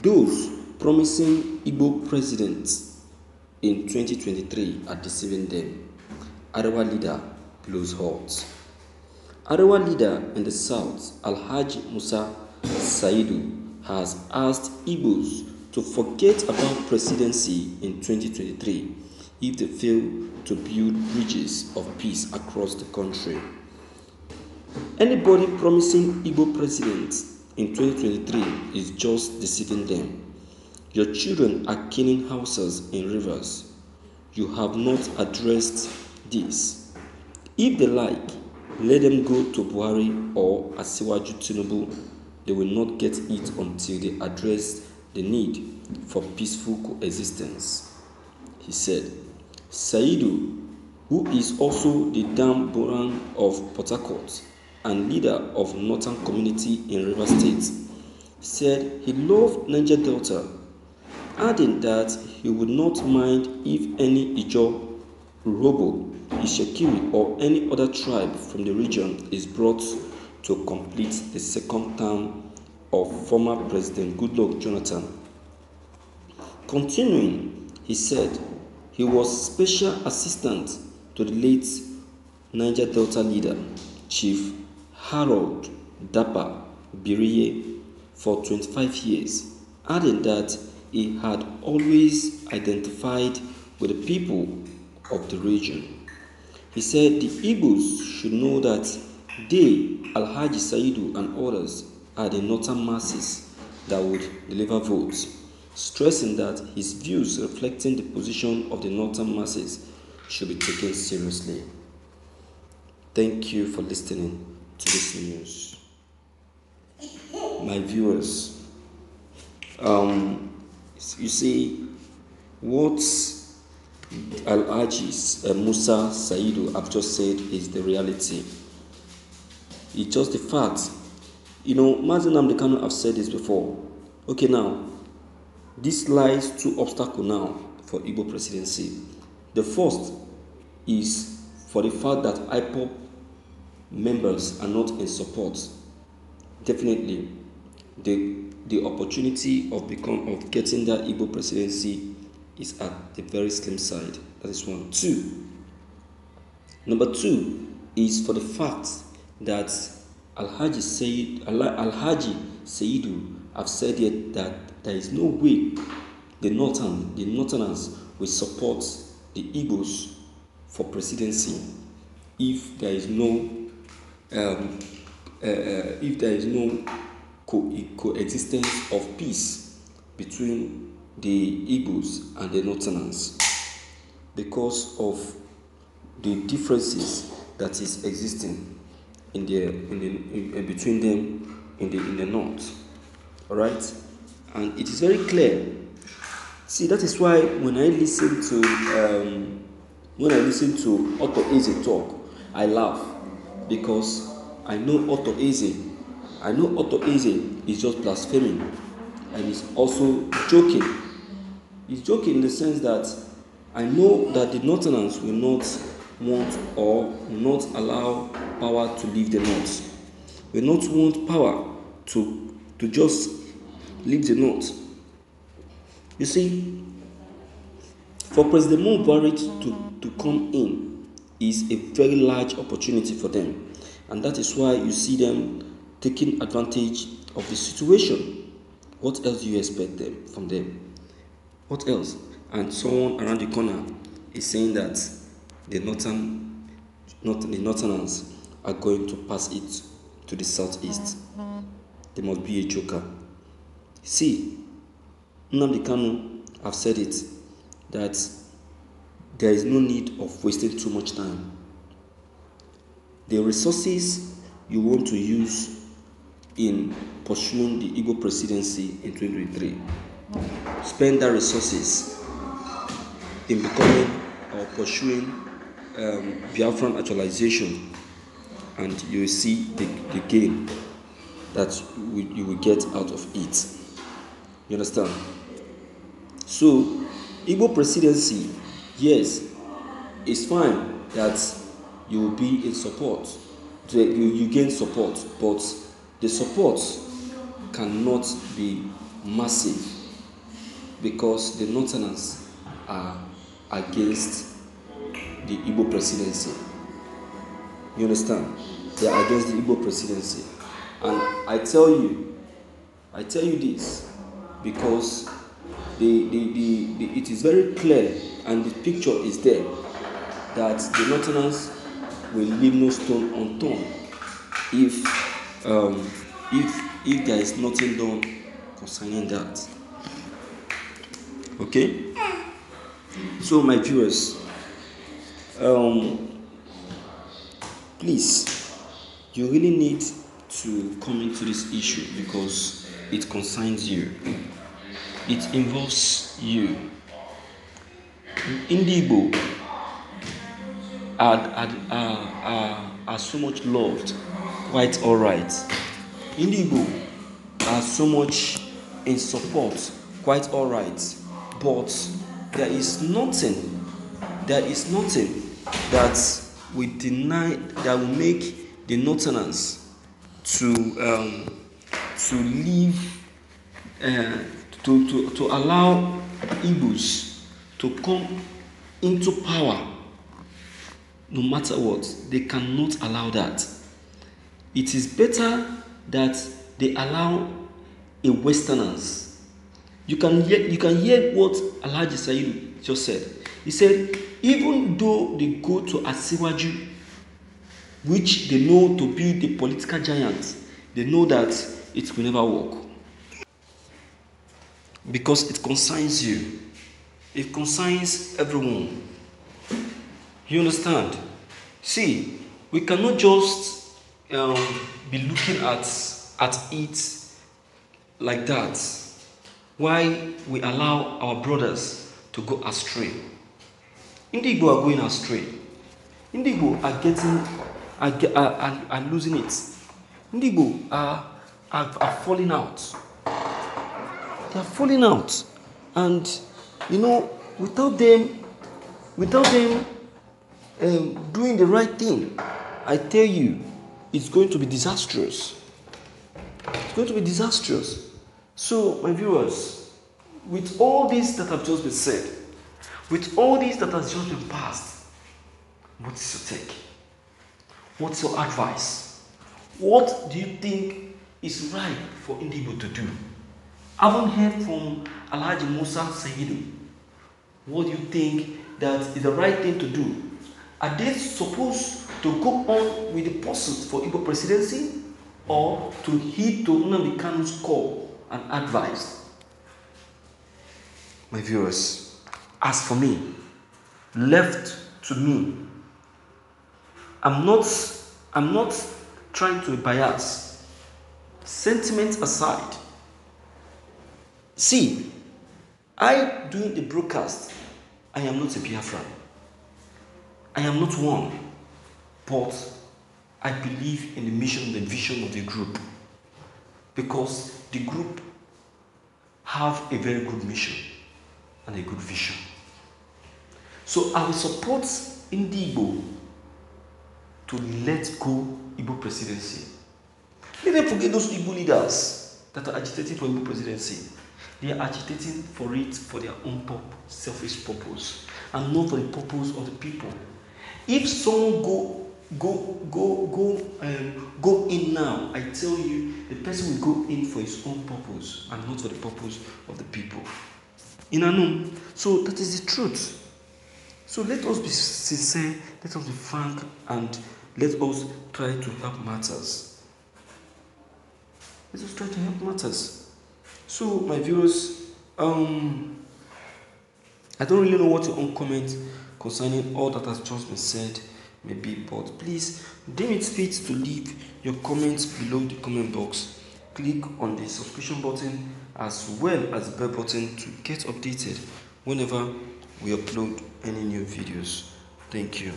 Those promising Igbo presidents in 2023 are deceiving them. Arewa leader blows hot. Arewa leader in the south, Alhaji Musa Saidu, has asked Igbos to forget about presidency in 2023 if they fail to build bridges of peace across the country. Anybody promising Igbo president in 2023 is just deceiving them. Your children are killing houses in rivers. You have not addressed this. If they like, let them go to Buhari or Asiwaju Tinubu. They will not get it until they address the need for peaceful coexistence, he said. Saidu, who is also the Dam Boran of Port Harcourt and leader of Northern Community in Rivers State, said he loved Niger Delta, adding that he would not mind if any Ijaw, Urhobo, Ishekiri or any other tribe from the region is brought to complete the second term of former President Goodluck Jonathan. Continuing, he said he was special assistant to the late Niger Delta leader, Chief Harold Dapa Biriye, for 25 years, adding that he had always identified with the people of the region. He said the Igbos should know that they, Alhaji Saidu and others, are the northern masses that would deliver votes, stressing that his views reflecting the position of the northern masses should be taken seriously. Thank you for listening to this news. My viewers, you see, what Alhaji Musa Saidu have just said is the reality. It's just the fact. Mazi Nnamdi Kanu have said this before. Okay, now, this lies two obstacles now for Igbo presidency. The first is for the fact that IPOB members are not in support. Definitely, the opportunity of getting that Igbo presidency is at the very slim side. That is one. Number two is for the fact that Alhaji Saidu have said yet that there is no way the Northerners will support the Igbos for presidency if there is no coexistence of peace between the Igbos and the Northerners, because of the differences that is existing between them in the north. All right, and it is very clear. See, that is why when I listen to Otto Eze talk, I laugh, because I know Otto Eze is just blaspheming, and he's also joking. He's joking in the sense that I know that the Northerners will not want or will not allow power to leave the north. Will not want power to just leave the north. You see, for President Mubarak to come in is a very large opportunity for them, and that is why you see them taking advantage of the situation. What else do you expect from them? What else? And someone around the corner is saying that the Northerners are going to pass it to the southeast. There must be a joker. See, Nnamdi Kanu have said it, that there is no need of wasting too much time. The resources you want to use in pursuing the Igbo presidency in 2023, spend that resources in becoming or pursuing Biafran actualization, and you will see the gain that you will get out of it. You understand? So, Igbo presidency, yes, it's fine that you will be in support, you gain support, but the support cannot be massive because the Northerners are against the Igbo presidency. You understand? They are against the Igbo presidency. And I tell you this because it is very clear and the picture is there that the Northerners will leave no stone unturned if there is nothing done concerning that. Okay? So my viewers, please, you really need to come into this issue because it concerns you. It involves you. Igbo are so much loved, quite alright. Igbo are so much in support, quite alright. But there is nothing that we deny that will make the Northerners to leave to allow Igbos to come into power. No matter what, they cannot allow that. It is better that they allow a Westerners. You can hear what Alhaji Said just said. He said, even though they go to Asiwaju, which they know to be the political giant, they know that it will never work. Because it concerns you. It concerns everyone. You understand? See, we cannot just be looking at it like that. Why we allow our brothers to go astray? Igbo are going astray. Igbo are losing it. Igbo are falling out. They are falling out, and without them doing the right thing, I tell you, it's going to be disastrous. It's going to be disastrous. So, my viewers, with all this that have just been said, with all this that has just been passed, what is your take? What's your advice? What do you think is right for Igbo to do? I haven't heard from Alhaji Musa Saidu. What do you think that is the right thing to do? Are they supposed to go on with the pursuit for Igbo presidency or to heed to Nnamdi Kanu's call and advice? My viewers, as for me, left to me, I'm not trying to bias. Sentiment aside, see, I doing the broadcast, I am not a Biafran. I am not one, but I believe in the mission, the vision of the group, because the group have a very good mission and a good vision. So I will support Igbo to let go Igbo presidency. Let them forget those Igbo leaders that are agitating for Igbo presidency. They are agitating for it for their own selfish purpose and not for the purpose of the people. If someone go in now, I tell you, the person will go in for his own purpose and not for the purpose of the people. So that is the truth. So let us be sincere, let us be frank, and let us try to help matters. Let us try to help matters. So my viewers, I don't really know what your own comment concerning all that has just been said may be, but please deem it fit to leave your comments below the comment box. Click on the subscription button as well as the bell button to get updated whenever we upload any new videos. Thank you.